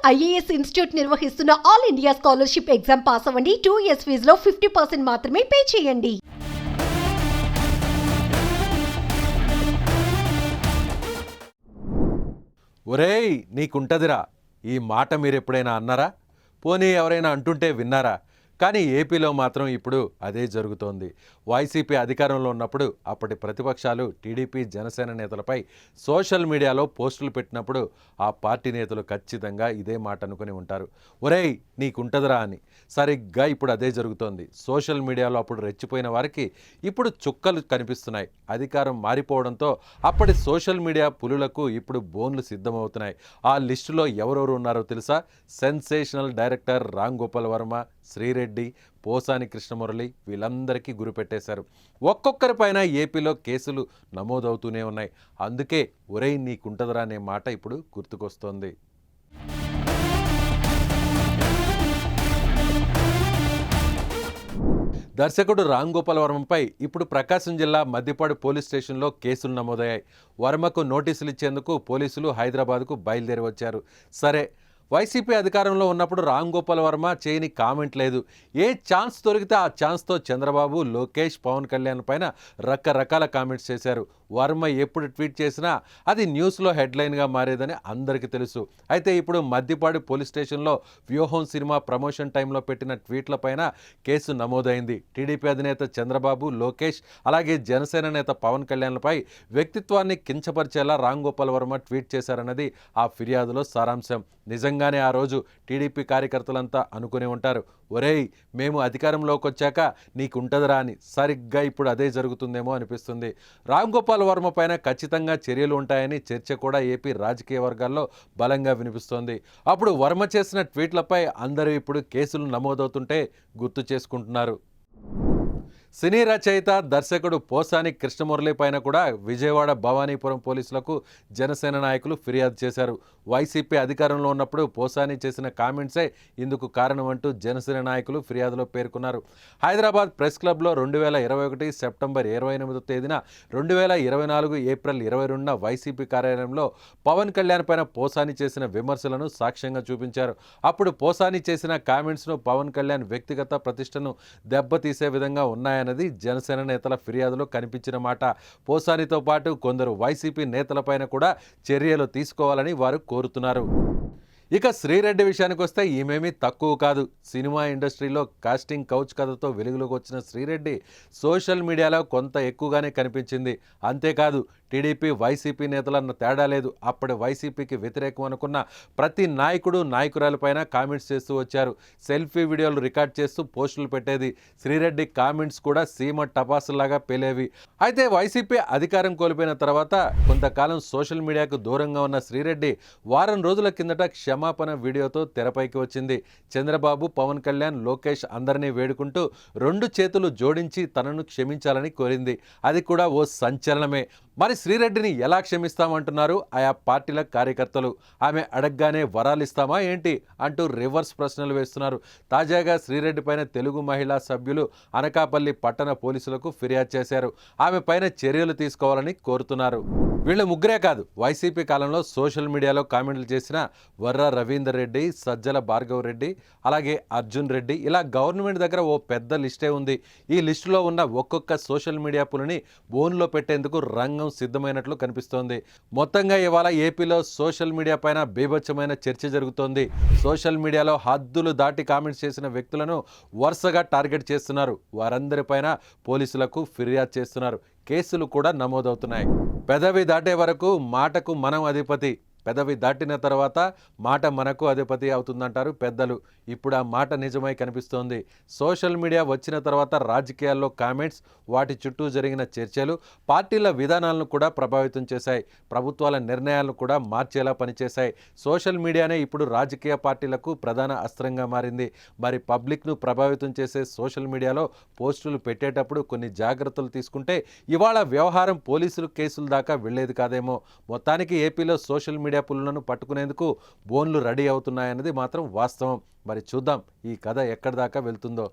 IAS institute నిర్వహిస్తున్న all India scholarship exam pass అవ్వండి. 2 years ఫీజులో 50% మాత్రమే పే చేయండి. ఒరేయ్ నీకుంటదిరా, ఈ మాట మీరు ఎప్పుడైనా అన్నారా? పోనీ ఎవరైనా అంటుంటే విన్నారా? కానీ ఏపీలో మాత్రం ఇప్పుడు అదే జరుగుతోంది. వైసీపీ అధికారంలో ఉన్నప్పుడు అప్పటి ప్రతిపక్షాలు టీడీపీ జనసేన నేతలపై సోషల్ మీడియాలో పోస్టులు పెట్టినప్పుడు ఆ పార్టీ నేతలు ఖచ్చితంగా ఇదే మాట అనుకుని ఉంటారు, ఒరేయ్ నీకుంటదిరా అని. సరిగ్గా ఇప్పుడు అదే జరుగుతోంది. సోషల్ మీడియాలో అప్పుడు రెచ్చిపోయిన వారికి ఇప్పుడు చుక్కలు కనిపిస్తున్నాయి. అధికారం మారిపోవడంతో అప్పటి సోషల్ మీడియా పులులకు ఇప్పుడు బోన్లు సిద్ధమవుతున్నాయి. ఆ లిస్టులో ఎవరెవరు ఉన్నారో తెలుసా? సెన్సేషనల్ డైరెక్టర్ రామ్ గోపాల్ వర్మ, శ్రీరెడ్డి, పోసాని కృష్ణమురళి వీళ్ళందరికీ గురిపెట్టేశారు. ఒక్కొక్కరిపైన ఏపీలో కేసులు నమోదవుతూనే ఉన్నాయి. అందుకే ఒరేయ్ నీకుంటదరా అనే మాట ఇప్పుడు గుర్తుకొస్తోంది. దర్శకుడు రామ్ గోపాల్ వర్మపై ఇప్పుడు ప్రకాశం జిల్లా మద్దిపాడు పోలీస్ స్టేషన్లో కేసులు నమోదయ్యాయి. వర్మకు నోటీసులు ఇచ్చేందుకు పోలీసులు హైదరాబాద్కు బయలుదేరి వచ్చారు. సరే, వైసీపీ అధికారంలో ఉన్నప్పుడు రామ్ గోపాల్ వర్మ చేయని కామెంట్ లేదు. ఏ ఛాన్స్ దొరికితే ఆ ఛాన్స్తో చంద్రబాబు, లోకేష్, పవన్ కళ్యాణ్ పైన రకరకాల కామెంట్స్ చేశారు. వర్మ ఎప్పుడు ట్వీట్ చేసినా అది న్యూస్లో హెడ్లైన్గా మారేదని అందరికీ తెలుసు. అయితే ఇప్పుడు మద్దిపాడు పోలీస్ స్టేషన్లో వ్యూహం సినిమా ప్రమోషన్ టైంలో పెట్టిన ట్వీట్లపైన కేసు నమోదైంది. టీడీపీ అధినేత చంద్రబాబు, లోకేష్ అలాగే జనసేన నేత పవన్ కళ్యాణ్లపై వ్యక్తిత్వాన్ని కించపరిచేలా రామ్ గోపాల్ వర్మ ట్వీట్ చేశారన్నది ఆ ఫిర్యాదులో సారాంశం. నిజంగానే ఆ రోజు టీడీపీ కార్యకర్తలంతా అనుకుని ఉంటారు, ఒరేయ్ మేము అధికారంలోకి వచ్చాక నీకుంటదిరా అని. సరిగ్గా ఇప్పుడు అదే జరుగుతుందేమో అనిపిస్తుంది. రామ్ గోపాల్ వర్మ పైన ఖచ్చితంగా చర్యలు ఉంటాయని చర్చ కూడా ఏపీ రాజకీయ వర్గాల్లో బలంగా వినిపిస్తోంది. అప్పుడు వర్మ చేసిన ట్వీట్లపై అందరూ ఇప్పుడు కేసులు నమోదవుతుంటే గుర్తు చేసుకుంటున్నారు. సినీ రచయిత, దర్శకుడు పోసాని కృష్ణమురళి పైన కూడా విజయవాడ భవానీపురం పోలీసులకు జనసేన నాయకులు ఫిర్యాదు చేశారు. వైసీపీ అధికారంలో ఉన్నప్పుడు పోసాని చేసిన కామెంట్సే ఇందుకు కారణమంటూ జనసేన నాయకులు ఫిర్యాదులో పేర్కొన్నారు. హైదరాబాద్ ప్రెస్ క్లబ్లో 2021 సెప్టెంబర్ 28వ తేదీన 2024 ఏప్రిల్ 22న వైసీపీ కార్యాలయంలో పవన్ కళ్యాణ్ పైన పోసాని చేసిన విమర్శలను సాక్ష్యంగా చూపించారు. అప్పుడు పోసాని చేసిన కామెంట్స్ను పవన్ కళ్యాణ్ వ్యక్తిగత ప్రతిష్టను దెబ్బతీసే విధంగా ఉన్నాయన్నది జనసేన నేతల ఫిర్యాదులో కనిపించిన మాట. పోసానితో పాటు కొందరు వైసీపీ నేతలపైన కూడా చర్యలు తీసుకోవాలని వారు కోరుతున్నారు. ఇక శ్రీరెడ్డి విషయానికి వస్తే ఈమెమీ తక్కువ కాదు. సినిమా ఇండస్ట్రీలో కాస్టింగ్ కౌచ్ కథతో వెలుగులోకి వచ్చిన శ్రీరెడ్డి సోషల్ మీడియాలో కొంత ఎక్కువగానే కనిపించింది. అంతేకాదు టీడీపీ, వైసీపీ నేతలన్న తేడా లేదు. అప్పటి వైసీపీకి వ్యతిరేకం అనుకున్న ప్రతి నాయకుడు, నాయకురాలపైన కామెంట్స్ చేస్తూ వచ్చారు. సెల్ఫీ వీడియోలు రికార్డ్ చేస్తూ పోస్టులు పెట్టేది. శ్రీరెడ్డి కామెంట్స్ కూడా సీమ టపాసులాగా పేలేవి. అయితే వైసీపీ అధికారం కోల్పోయిన తర్వాత కొంతకాలం సోషల్ మీడియాకు దూరంగా ఉన్న శ్రీరెడ్డి వారం రోజుల కిందట క్షమాపణ వీడియోతో తెరపైకి వచ్చింది. చంద్రబాబు, పవన్ కళ్యాణ్, లోకేష్ అందరినీ వేడుకుంటూ 2 చేతులు జోడించి తనను క్షమించాలని కోరింది. అది కూడా ఓ సంచలనమే. మరి శ్రీరెడ్డిని ఎలా క్షమిస్తామంటున్నారు ఆయా పార్టీల కార్యకర్తలు? ఆమె అడగగానే వరాలిస్తామా ఏంటి అంటూ రివర్స్ ప్రశ్నలు వేస్తున్నారు. తాజాగా శ్రీరెడ్డి పైన తెలుగు మహిళా సభ్యులు అనకాపల్లి పట్టణ పోలీసులకు ఫిర్యాదు చేశారు. ఆమె పైన చర్యలు తీసుకోవాలని కోరుతున్నారు. వీళ్ళు ముగ్గురే కాదు, వైసీపీ కాలంలో సోషల్ మీడియాలో కామెంట్లు చేసిన వర్ర రవీందర్ రెడ్డి, సజ్జల భార్గవ్ రెడ్డి, అలాగే అర్జున్ రెడ్డి, ఇలా గవర్నమెంట్ దగ్గర ఓ పెద్ద లిస్టే ఉంది. ఈ లిస్టులో ఉన్న ఒక్కొక్క సోషల్ మీడియా పులిని బోన్లో పెట్టేందుకు రంగం సిద్ధమైనట్లు కనిపిస్తోంది. మొత్తంగా ఇవాళ ఏపీలో సోషల్ మీడియా పైన బీభత్సమైన చర్చ జరుగుతోంది. సోషల్ మీడియాలో హద్దులు దాటి కామెంట్స్ చేసిన వ్యక్తులను వరుసగా టార్గెట్ చేస్తున్నారు. వారందరిపైన పోలీసులకు ఫిర్యాదు చేస్తున్నారు. కేసులు కూడా నమోదవుతున్నాయి. పెదవి దాటే వరకు మాటకు మనం అధిపతి, పెదవి దాటిన తర్వాత మాట మనకు అధిపతి అవుతుందంటారు పెద్దలు. ఇప్పుడు ఆ మాట నిజమై కనిపిస్తోంది. సోషల్ మీడియా వచ్చిన తర్వాత రాజకీయాల్లో కామెంట్స్, వాటి చుట్టూ జరిగిన చర్చలు పార్టీల విధానాలను కూడా ప్రభావితం చేశాయి. ప్రభుత్వాల నిర్ణయాలను కూడా మార్చేలా పనిచేశాయి. సోషల్ మీడియానే ఇప్పుడు రాజకీయ పార్టీలకు ప్రధాన అస్త్రంగా మారింది. మరి పబ్లిక్ను ప్రభావితం చేసే సోషల్ మీడియాలో పోస్టులు పెట్టేటప్పుడు కొన్ని జాగ్రత్తలు తీసుకుంటే ఇవాళ వ్యవహారం పోలీసులు కేసుల దాకా వెళ్లేది కాదేమో. మొత్తానికి ఏపీలో సోషల్ మీడియా పులులను పట్టుకునేందుకు బోన్లు రెడీ అవుతున్నాయన్నది మాత్రం వాస్తవం. మరి చూద్దాం ఈ కథ ఎక్కడి దాకా వెళ్తుందో.